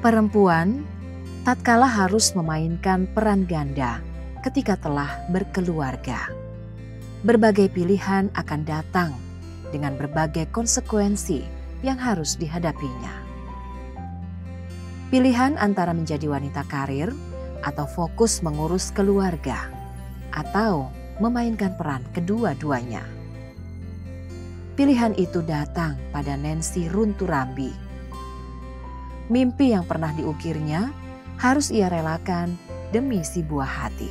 Perempuan tatkala harus memainkan peran ganda ketika telah berkeluarga. Berbagai pilihan akan datang dengan berbagai konsekuensi yang harus dihadapinya. Pilihan antara menjadi wanita karir atau fokus mengurus keluarga, atau memainkan peran kedua-duanya. Pilihan itu datang pada Nancy Runturambi. Mimpi yang pernah diukirnya harus ia relakan demi si buah hati.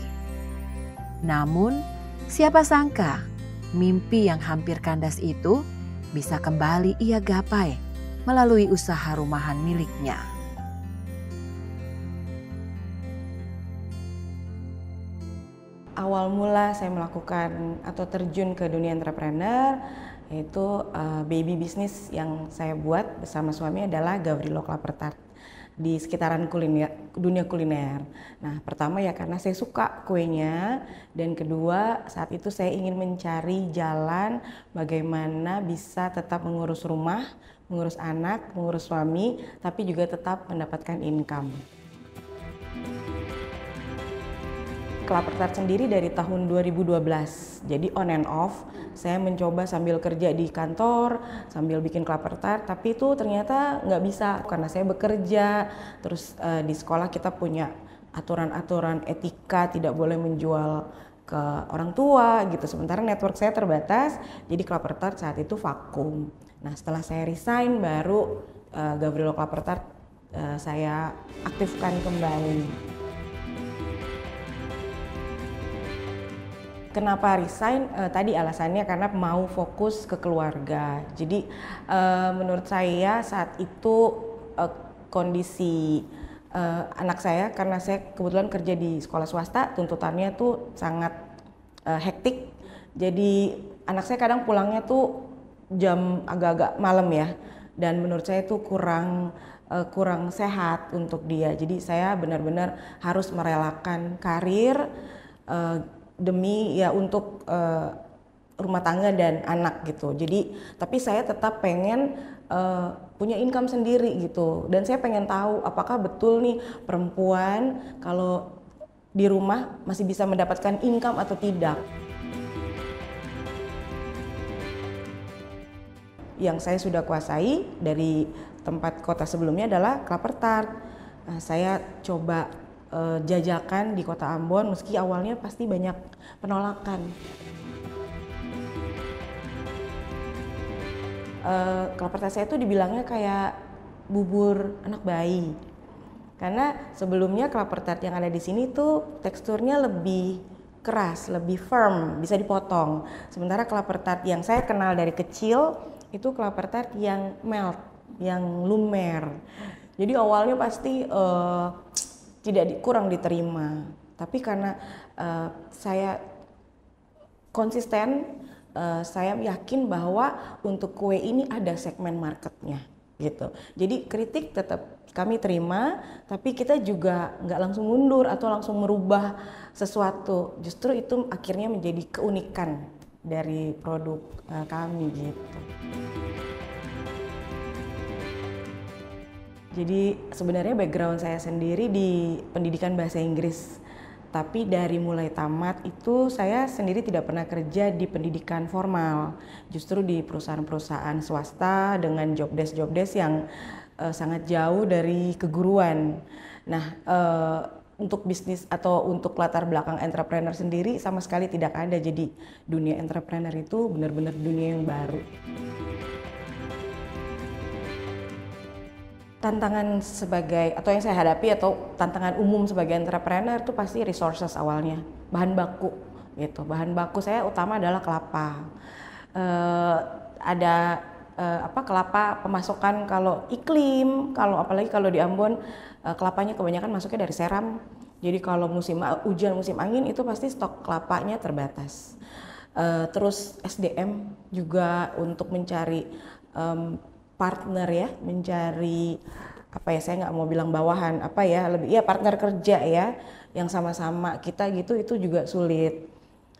Namun, siapa sangka mimpi yang hampir kandas itu bisa kembali ia gapai melalui usaha rumahan miliknya. Awal mula saya melakukan atau terjun ke dunia entrepreneur yaitu baby bisnis yang saya buat bersama suami adalah Gavrilo Klaper Tart di sekitaran dunia kuliner. Nah, pertama ya karena saya suka kuenya, dan kedua saat itu saya ingin mencari jalan bagaimana bisa tetap mengurus rumah, mengurus anak, mengurus suami, tapi juga tetap mendapatkan income. Klaper Tart sendiri dari tahun 2012, jadi on and off. Saya mencoba sambil kerja di kantor, sambil bikin Klaper Tart, tapi itu ternyata nggak bisa karena saya bekerja. Terus di sekolah kita punya aturan-aturan etika, tidak boleh menjual ke orang tua gitu. Sementara network saya terbatas, jadi Klaper Tart saat itu vakum. Nah, setelah saya resign, baru Gavrilo Klaper Tart saya aktifkan kembali. Kenapa resign? Tadi alasannya karena mau fokus ke keluarga. Jadi menurut saya saat itu kondisi anak saya, karena saya kebetulan kerja di sekolah swasta, tuntutannya tuh sangat hektik. Jadi anak saya kadang pulangnya tuh jam agak-agak malam ya. Dan menurut saya itu kurang sehat untuk dia. Jadi saya benar-benar harus merelakan karir demi ya untuk rumah tangga dan anak gitu. Jadi tapi saya tetap pengen punya income sendiri gitu, dan saya pengen tahu apakah betul nih perempuan kalau di rumah masih bisa mendapatkan income atau tidak. Yang saya sudah kuasai dari tempat kota sebelumnya adalah Klaper Tart. Saya coba jajakan di kota Ambon, meski awalnya pasti banyak penolakan. Klaper Tart saya itu dibilangnya kayak bubur anak bayi, karena sebelumnya Klaper Tart yang ada di sini tuh teksturnya lebih keras, lebih firm, bisa dipotong. Sementara Klaper Tart yang saya kenal dari kecil itu Klaper Tart yang melt, yang lumer. Jadi awalnya pasti kurang diterima, tapi karena saya konsisten, saya yakin bahwa untuk kue ini ada segmen marketnya gitu. Jadi kritik tetap kami terima, tapi kita juga nggak langsung mundur atau langsung merubah sesuatu. Justru itu akhirnya menjadi keunikan dari produk kami gitu. Jadi sebenarnya background saya sendiri di pendidikan bahasa Inggris, tapi dari mulai tamat itu saya sendiri tidak pernah kerja di pendidikan formal, justru di perusahaan-perusahaan swasta dengan job desk yang sangat jauh dari keguruan. Nah, untuk bisnis atau untuk latar belakang entrepreneur sendiri sama sekali tidak ada, jadi dunia entrepreneur itu benar-benar dunia yang baru. Tantangan atau yang saya hadapi atau tantangan umum sebagai entrepreneur itu pasti resources awalnya, bahan baku gitu. Bahan baku saya utama adalah kelapa. Kelapa pemasukan kalau iklim, apalagi kalau di Ambon kelapanya kebanyakan masuknya dari Seram. Jadi kalau musim hujan, musim angin itu pasti stok kelapanya terbatas. Terus SDM juga untuk mencari partner ya, mencari saya nggak mau bilang bawahan, partner kerja ya, yang sama-sama kita gitu, itu juga sulit.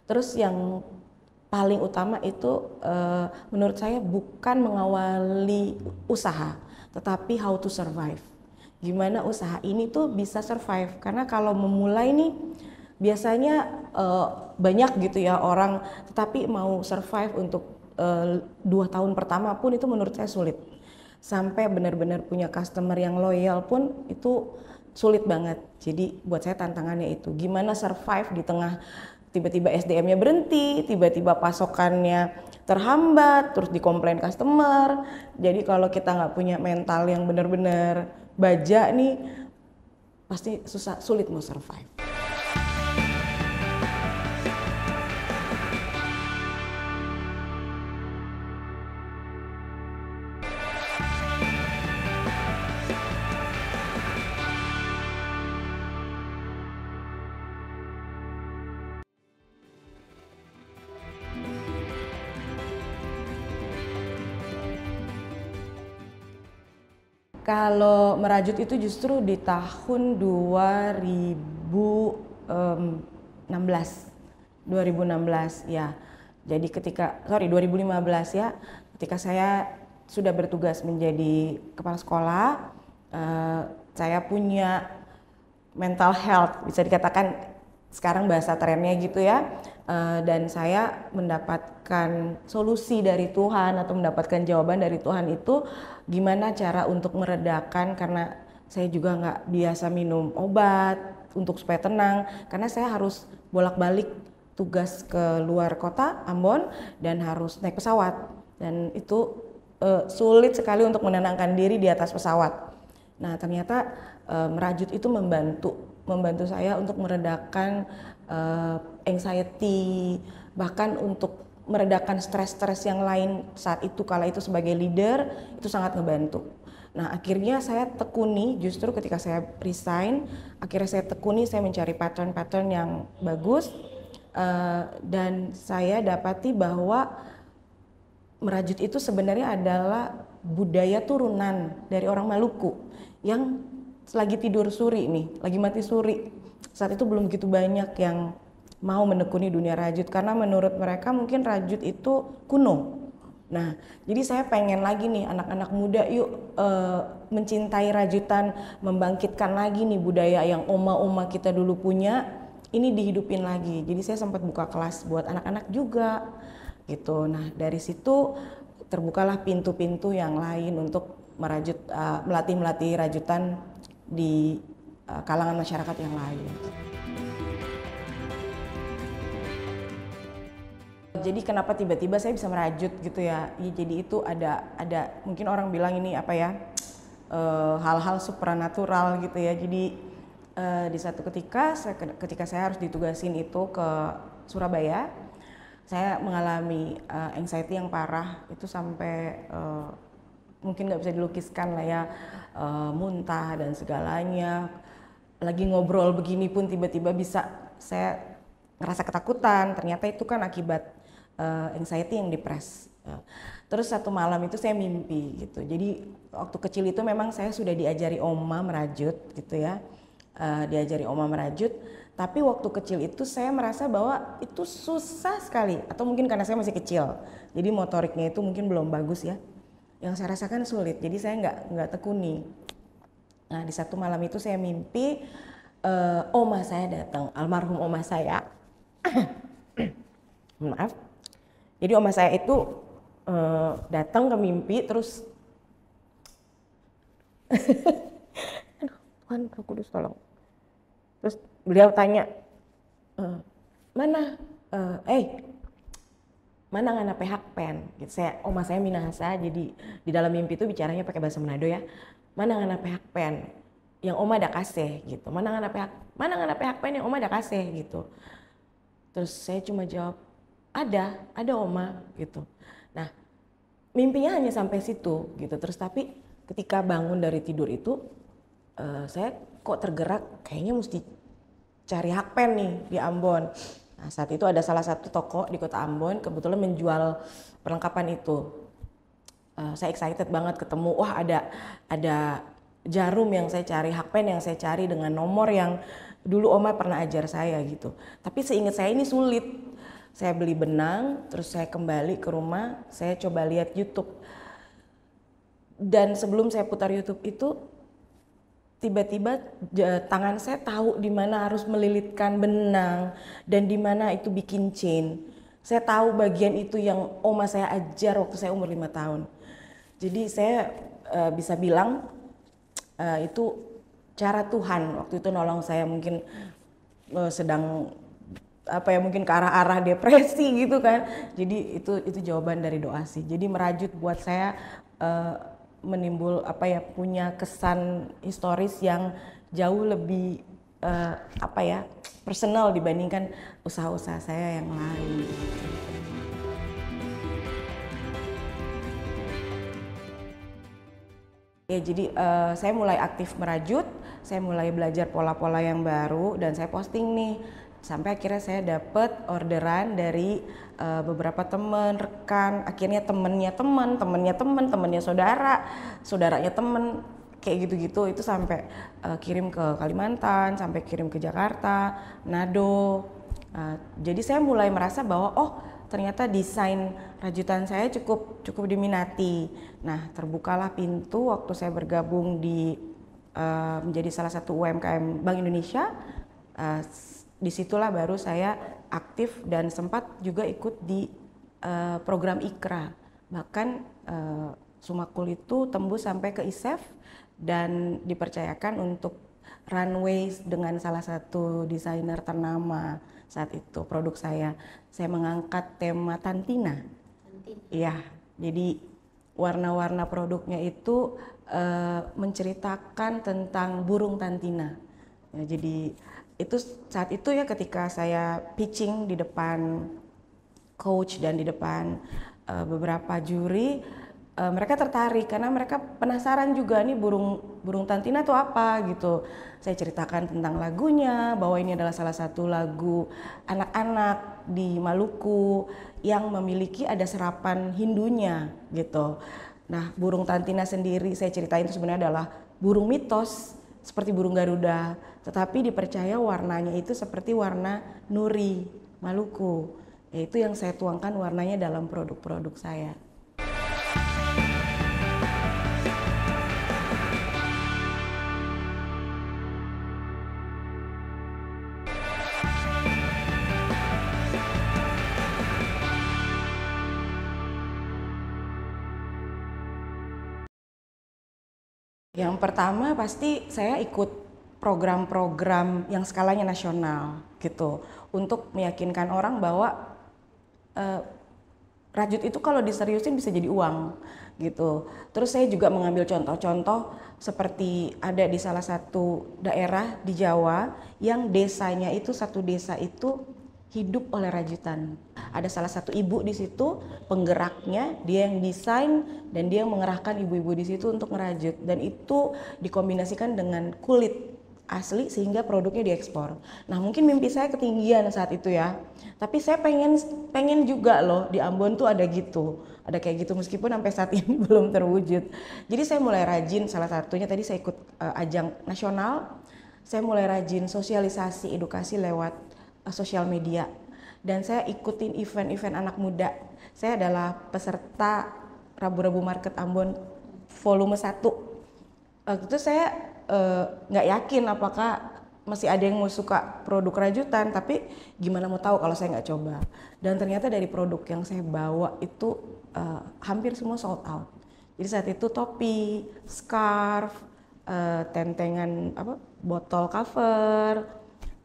Terus yang paling utama itu menurut saya bukan mengawali usaha, tetapi how to survive. gimana usaha ini tuh bisa survive. Karena kalau memulai nih biasanya banyak gitu ya orang, tetapi mau survive untuk 2 tahun pertama pun itu menurut saya sulit. Sampai benar-benar punya customer yang loyal pun itu sulit banget. Jadi buat saya tantangannya itu gimana survive di tengah tiba-tiba SDM-nya berhenti, tiba-tiba pasokannya terhambat, terus dikomplain customer. Jadi kalau kita nggak punya mental yang benar-benar baja nih, pasti sulit mau survive. Kalau merajut itu justru di tahun 2016 ya. Jadi 2015 ya, ketika saya sudah bertugas menjadi kepala sekolah, saya punya mental health, bisa dikatakan sekarang bahasa trennya gitu ya, dan saya mendapatkan solusi dari Tuhan atau mendapatkan jawaban dari Tuhan itu gimana cara untuk meredakan, karena saya juga nggak biasa minum obat untuk supaya tenang, karena saya harus bolak-balik tugas ke luar kota Ambon dan harus naik pesawat, dan itu sulit sekali untuk menenangkan diri di atas pesawat. Nah ternyata merajut itu membantu saya untuk meredakan anxiety, bahkan untuk meredakan stres-stres yang lain saat itu, kala itu sebagai leader itu sangat ngebantu. Nah akhirnya saya tekuni, justru ketika saya resign, akhirnya saya tekuni, saya mencari pattern-pattern yang bagus, dan saya dapati bahwa merajut itu sebenarnya adalah budaya turunan dari orang Maluku yang lagi tidur suri nih, lagi mati suri. Saat itu belum begitu banyak yang mau menekuni dunia rajut karena menurut mereka mungkin rajut itu kuno. Nah, jadi saya pengen lagi nih anak-anak muda yuk mencintai rajutan, membangkitkan lagi nih budaya yang oma-oma kita dulu punya, ini dihidupin lagi. Jadi saya sempat buka kelas buat anak-anak juga gitu. Nah, dari situ terbukalah pintu-pintu yang lain untuk melatih rajutan di kalangan masyarakat yang lain. Jadi kenapa tiba-tiba saya bisa merajut gitu ya? Jadi itu ada mungkin orang bilang ini apa ya, hal-hal supranatural gitu ya. Jadi di satu ketika saya harus ditugasin itu ke Surabaya, saya mengalami anxiety yang parah, itu sampai mungkin nggak bisa dilukiskan lah ya, muntah dan segalanya. Lagi ngobrol begini pun tiba-tiba bisa saya ngerasa ketakutan, ternyata itu kan akibat anxiety yang depres. Terus satu malam itu saya mimpi gitu. Jadi waktu kecil itu memang saya sudah diajari oma merajut gitu ya, diajari oma merajut. Tapi waktu kecil itu saya merasa bahwa itu susah sekali, atau mungkin karena saya masih kecil, jadi motoriknya itu mungkin belum bagus ya. Yang saya rasakan sulit, jadi saya nggak tekuni. Nah di satu malam itu saya mimpi oma saya datang, almarhum oma saya. Maaf. Jadi oma saya itu datang ke mimpi, terus aduh Tuhan Roh Kudus tolong. Terus beliau tanya, mana ngana pehak pen gitu. Oma saya Minahasa, jadi di dalam mimpi itu bicaranya pakai bahasa Manado ya. Mana ngana pehak pen yang oma ada kasih gitu. Mana ngana pehak pen yang oma ada kasih gitu. Terus saya cuma jawab, ada oma gitu. Nah mimpinya hanya sampai situ gitu. Terus tapi ketika bangun dari tidur itu saya kok tergerak, kayaknya mesti cari hakpen nih di Ambon. Nah saat itu ada salah satu toko di kota Ambon kebetulan menjual perlengkapan itu. Saya excited banget ketemu, wah ada jarum yang saya cari, hakpen yang saya cari dengan nomor yang dulu oma pernah ajar saya gitu. Tapi seingat saya ini sulit. Saya beli benang, terus saya kembali ke rumah, saya coba lihat YouTube. Dan sebelum saya putar YouTube itu, tiba-tiba tangan saya tahu di mana harus melilitkan benang dan di mana itu bikin chain. Saya tahu bagian itu yang oma saya ajar waktu saya umur 5 tahun. Jadi saya bisa bilang itu cara Tuhan waktu itu nolong saya, mungkin sedang apa ya, mungkin ke arah-arah depresi gitu kan. Jadi itu jawaban dari doa sih. Jadi merajut buat saya menimbul apa ya, punya kesan historis yang jauh lebih apa ya, personal dibandingkan usaha-usaha saya yang lain. Ya, jadi saya mulai aktif merajut, saya mulai belajar pola-pola yang baru dan saya posting nih. Sampai akhirnya saya dapat orderan dari beberapa teman, rekan, akhirnya temennya teman, temennya teman, temennya saudara, saudaranya temen, kayak gitu-gitu. Itu sampai kirim ke Kalimantan, sampai kirim ke Jakarta, Manado. Jadi saya mulai merasa bahwa oh, ternyata desain rajutan saya cukup diminati. Nah, terbukalah pintu waktu saya bergabung di menjadi salah satu UMKM Bank Indonesia. Disitulah baru saya aktif dan sempat juga ikut di program IKRA. Bahkan Sumakul itu tembus sampai ke ISEF dan dipercayakan untuk runway dengan salah satu desainer ternama saat itu. Produk saya mengangkat tema Tantina. Iya, jadi warna-warna produknya itu menceritakan tentang burung Tantina. Ya, jadi itu saat itu ya, ketika saya pitching di depan coach dan di depan beberapa juri, mereka tertarik karena mereka penasaran juga nih burung Tantina itu apa gitu. Saya ceritakan tentang lagunya, bahwa ini adalah salah satu lagu anak-anak di Maluku yang memiliki ada serapan Hindunya gitu. Nah, burung Tantina sendiri saya ceritain itu sebenarnya adalah burung mitos seperti burung Garuda, tetapi dipercaya warnanya itu seperti warna nuri Maluku. Yaitu yang saya tuangkan warnanya dalam produk-produk saya. Yang pertama pasti saya ikut program-program yang skalanya nasional gitu, untuk meyakinkan orang bahwa rajut itu kalau diseriusin bisa jadi uang gitu. Terus saya juga mengambil contoh-contoh seperti ada di salah satu daerah di Jawa yang desanya itu, satu desa itu hidup oleh rajutan. Ada salah satu ibu di situ, penggeraknya, dia yang desain dan dia mengerahkan ibu-ibu di situ untuk ngerajut, dan itu dikombinasikan dengan kulit asli sehingga produknya diekspor. Nah, mungkin mimpi saya ketinggian saat itu ya. Tapi saya pengen juga loh di Ambon tuh ada gitu. Ada kayak gitu meskipun sampai saat ini belum terwujud. Jadi saya mulai rajin, salah satunya tadi saya ikut ajang nasional. Saya mulai rajin sosialisasi edukasi lewat sosial media, dan saya ikutin event-event anak muda. Saya adalah peserta Rabu-Rabu Market Ambon volume 1. Itu saya nggak yakin apakah masih ada yang mau suka produk rajutan, tapi gimana mau tahu kalau saya nggak coba. Dan ternyata dari produk yang saya bawa itu hampir semua sold out. Jadi saat itu topi, scarf, tentengan botol cover.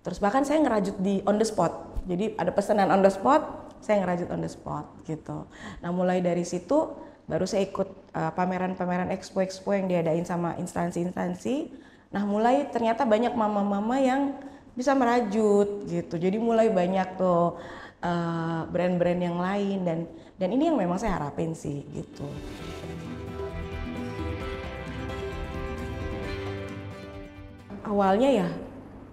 Terus bahkan saya ngerajut di on the spot. Jadi ada pesanan on the spot, saya ngerajut on the spot gitu. Nah, mulai dari situ baru saya ikut pameran-pameran expo yang diadain sama instansi-instansi. Nah, mulai ternyata banyak mama-mama yang bisa merajut gitu. Jadi mulai banyak tuh brand-brand yang lain, dan ini yang memang saya harapin sih gitu. Awalnya ya,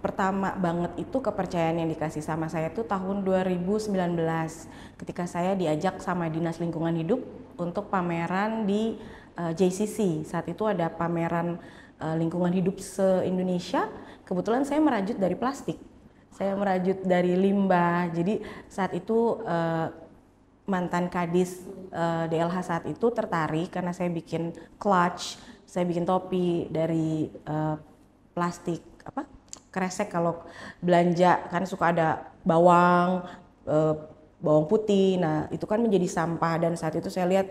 pertama banget itu kepercayaan yang dikasih sama saya itu tahun 2019 ketika saya diajak sama Dinas Lingkungan Hidup untuk pameran di JCC. Saat itu ada pameran lingkungan hidup se-Indonesia. Kebetulan saya merajut dari plastik, saya merajut dari limbah. Jadi saat itu mantan Kadis DLH saat itu tertarik karena saya bikin clutch, saya bikin topi dari plastik apa kresek kalau belanja kan suka ada bawang bawang putih. Nah itu kan menjadi sampah dan saat itu saya lihat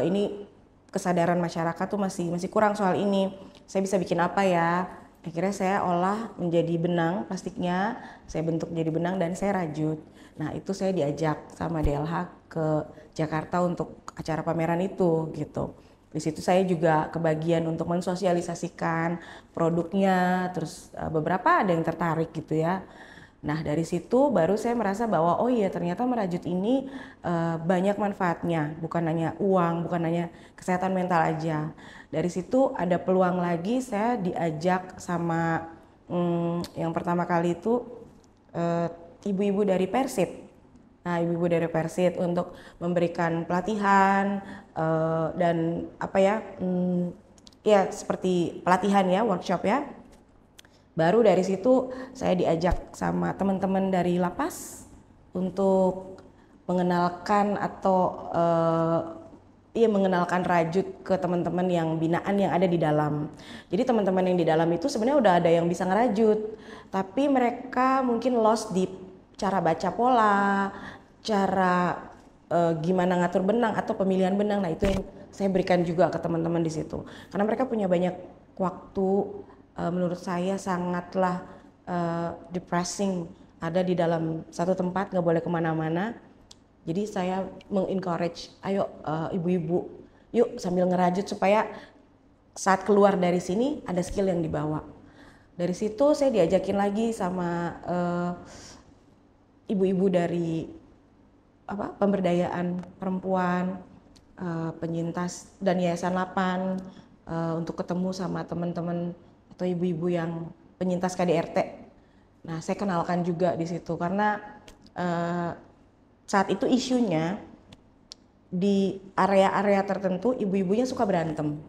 ini kesadaran masyarakat tuh masih kurang soal ini. Saya bisa bikin apa ya? Akhirnya saya olah menjadi benang plastiknya, saya bentuk jadi benang dan saya rajut. Nah itu saya diajak sama DLH ke Jakarta untuk acara pameran itu gitu. Di situ saya juga kebagian untuk mensosialisasikan produknya, terus beberapa ada yang tertarik gitu ya. Nah dari situ baru saya merasa bahwa oh iya ternyata merajut ini banyak manfaatnya, bukan hanya uang, bukan hanya kesehatan mental aja. Dari situ ada peluang lagi saya diajak sama yang pertama kali itu ibu-ibu dari Persib. Nah, ibu-ibu dari Persib untuk memberikan pelatihan dan apa ya, ya seperti pelatihan ya, workshop ya. Baru dari situ saya diajak sama teman-teman dari lapas untuk mengenalkan atau mengenalkan rajut ke teman-teman yang binaan yang ada di dalam. Jadi teman-teman yang di dalam itu sebenarnya udah ada yang bisa ngerajut, tapi mereka mungkin lost di cara baca pola, cara gimana ngatur benang atau pemilihan benang. Nah itu yang saya berikan juga ke teman-teman di situ. Karena mereka punya banyak waktu, menurut saya sangatlah depressing, ada di dalam satu tempat nggak boleh kemana-mana. Jadi saya mengencourage, ayo ibu-ibu, yuk sambil ngerajut supaya saat keluar dari sini ada skill yang dibawa. Dari situ saya diajakin lagi sama ibu-ibu dari pemberdayaan perempuan, penyintas dan Yayasan Lapan untuk ketemu sama teman-teman atau ibu-ibu yang penyintas KDRT. Nah, saya kenalkan juga di situ karena saat itu isunya di area-area tertentu ibu-ibunya suka berantem.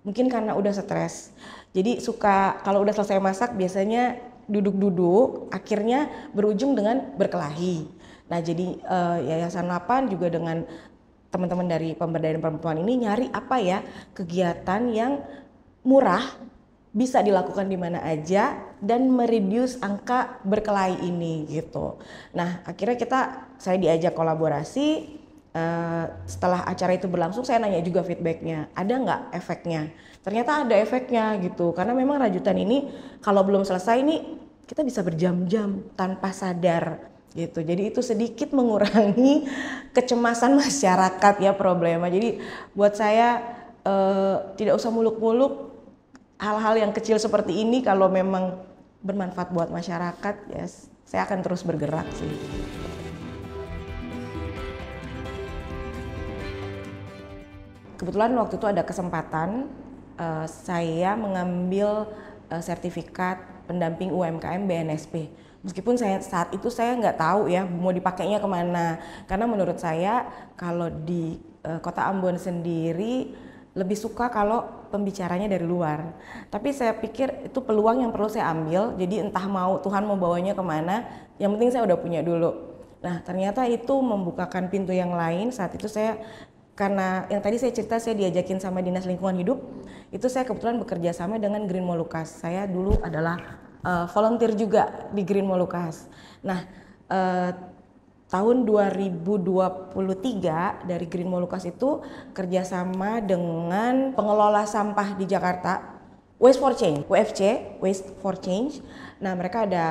Mungkin karena udah stres. Jadi suka kalau udah selesai masak biasanya duduk-duduk, akhirnya berujung dengan berkelahi. Nah, jadi Yayasan Lapan juga dengan teman-teman dari pemberdayaan perempuan ini nyari apa ya kegiatan yang murah, bisa dilakukan di mana aja dan mereduce angka berkelahi ini gitu. Nah, akhirnya saya diajak kolaborasi. Setelah acara itu berlangsung saya nanya juga feedbacknya, ada nggak efeknya? Ternyata ada efeknya gitu, karena memang rajutan ini kalau belum selesai nih kita bisa berjam-jam tanpa sadar gitu. Jadi itu sedikit mengurangi kecemasan masyarakat ya problema. Jadi buat saya tidak usah muluk-muluk, hal-hal yang kecil seperti ini kalau memang bermanfaat buat masyarakat ya saya akan terus bergerak sih. Kebetulan waktu itu ada kesempatan saya mengambil sertifikat pendamping UMKM BNSP. Meskipun saat itu saya nggak tahu ya mau dipakainya kemana. Karena menurut saya kalau di Kota Ambon sendiri lebih suka kalau pembicaranya dari luar. Tapi saya pikir itu peluang yang perlu saya ambil. Jadi entah Tuhan mau bawanya kemana, yang penting saya udah punya dulu. Nah ternyata itu membukakan pintu yang lain. Saat itu saya karena yang tadi saya cerita saya diajakin sama Dinas Lingkungan Hidup, itu saya kebetulan bekerja sama dengan Green Molucas. Saya dulu adalah volunteer juga di Green Molucas. Nah, tahun 2023 dari Green Molucas itu kerjasama dengan pengelola sampah di Jakarta, Waste for Change, WFC, Waste for Change. Nah, mereka ada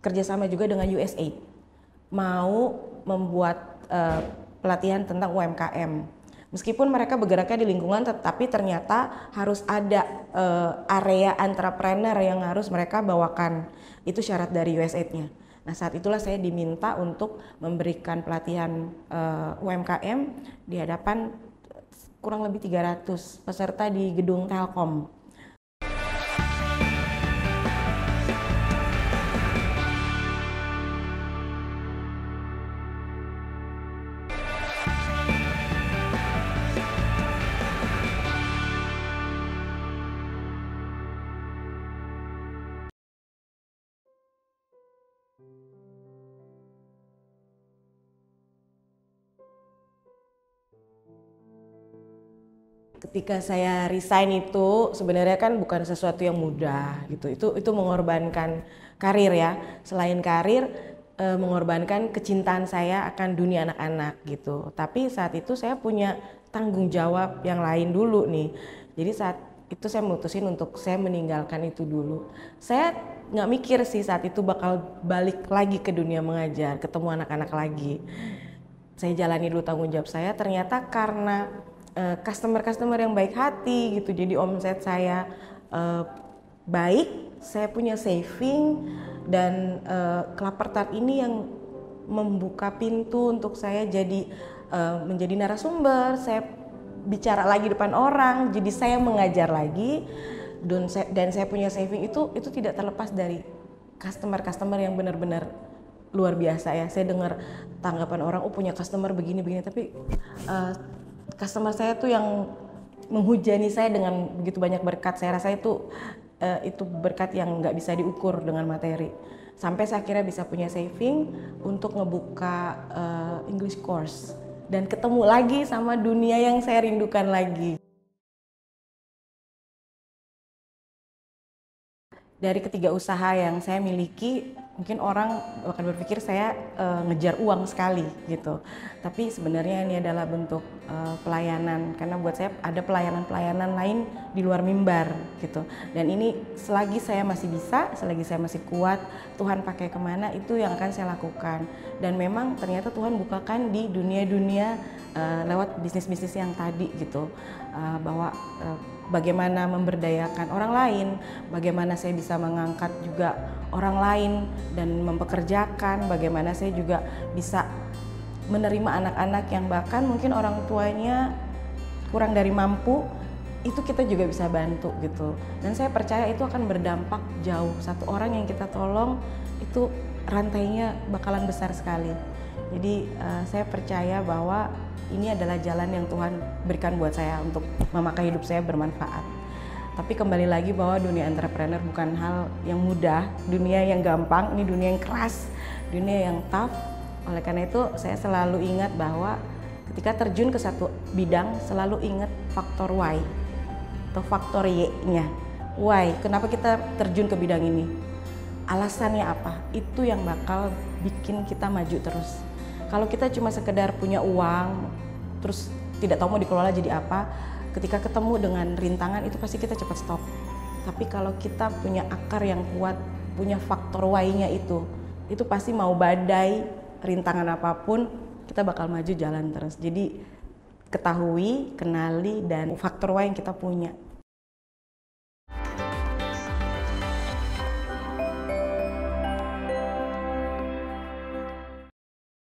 kerjasama juga dengan USAID, mau membuat pelatihan tentang UMKM. Meskipun mereka bergeraknya di lingkungan, tetapi ternyata harus ada area entrepreneur yang harus mereka bawakan. Itu syarat dari USAID-nya. Nah saat itulah saya diminta untuk memberikan pelatihan UMKM di hadapan kurang lebih 300 peserta di gedung Telkom. ketika saya resign itu sebenarnya kan bukan sesuatu yang mudah gitu. Itu mengorbankan karir ya. Selain karir, mengorbankan kecintaan saya akan dunia anak-anak gitu. Tapi saat itu saya punya tanggung jawab yang lain dulu nih. Jadi saat itu saya memutusin untuk saya meninggalkan itu dulu. Saya nggak mikir sih saat itu bakal balik lagi ke dunia mengajar, ketemu anak-anak lagi. Saya jalani dulu tanggung jawab saya, ternyata karena customer yang baik hati gitu, jadi omset saya baik, saya punya saving, dan Kelaper Tart ini yang membuka pintu untuk saya jadi menjadi narasumber, saya bicara lagi depan orang, jadi saya mengajar lagi, dan saya punya saving itu tidak terlepas dari customer yang benar-benar luar biasa ya. Saya dengar tanggapan orang, oh punya customer begini-begini, tapi customer saya tuh yang menghujani saya dengan begitu banyak berkat. Saya rasa itu berkat yang nggak bisa diukur dengan materi. Sampai saya akhirnya bisa punya saving untuk ngebuka English course dan ketemu lagi sama dunia yang saya rindukan lagi. Dari ketiga usaha yang saya miliki, mungkin orang akan berpikir saya ngejar uang sekali gitu. Tapi sebenarnya ini adalah bentuk pelayanan, karena buat saya ada pelayanan-pelayanan lain di luar mimbar gitu. Dan ini selagi saya masih bisa, selagi saya masih kuat, Tuhan pakai kemana itu yang akan saya lakukan. Dan memang ternyata Tuhan bukakan di dunia-dunia lewat bisnis-bisnis yang tadi gitu, bahwa bagaimana memberdayakan orang lain, bagaimana saya bisa mengangkat juga orang lain dan mempekerjakan, bagaimana saya juga bisa menerima anak-anak yang bahkan mungkin orang tuanya kurang dari mampu, itu kita juga bisa bantu gitu. Dan saya percaya itu akan berdampak jauh. Satu orang yang kita tolong itu rantainya bakalan besar sekali. Jadi saya percaya bahwa ini adalah jalan yang Tuhan berikan buat saya untuk memakai hidup saya bermanfaat. Tapi kembali lagi bahwa dunia entrepreneur bukan hal yang mudah, dunia yang gampang, ini dunia yang keras, dunia yang tough. Oleh karena itu saya selalu ingat bahwa ketika terjun ke satu bidang, selalu ingat faktor why atau faktor Y-nya. Why? Kenapa kita terjun ke bidang ini? Alasannya apa? Itu yang bakal bikin kita maju terus. Kalau kita cuma sekedar punya uang, terus tidak tahu mau dikelola jadi apa, ketika ketemu dengan rintangan itu pasti kita cepat stop. Tapi kalau kita punya akar yang kuat, punya faktor why-nya itu pasti mau badai, rintangan apapun, kita bakal maju jalan terus. Jadi ketahui, kenali, dan faktor why yang kita punya.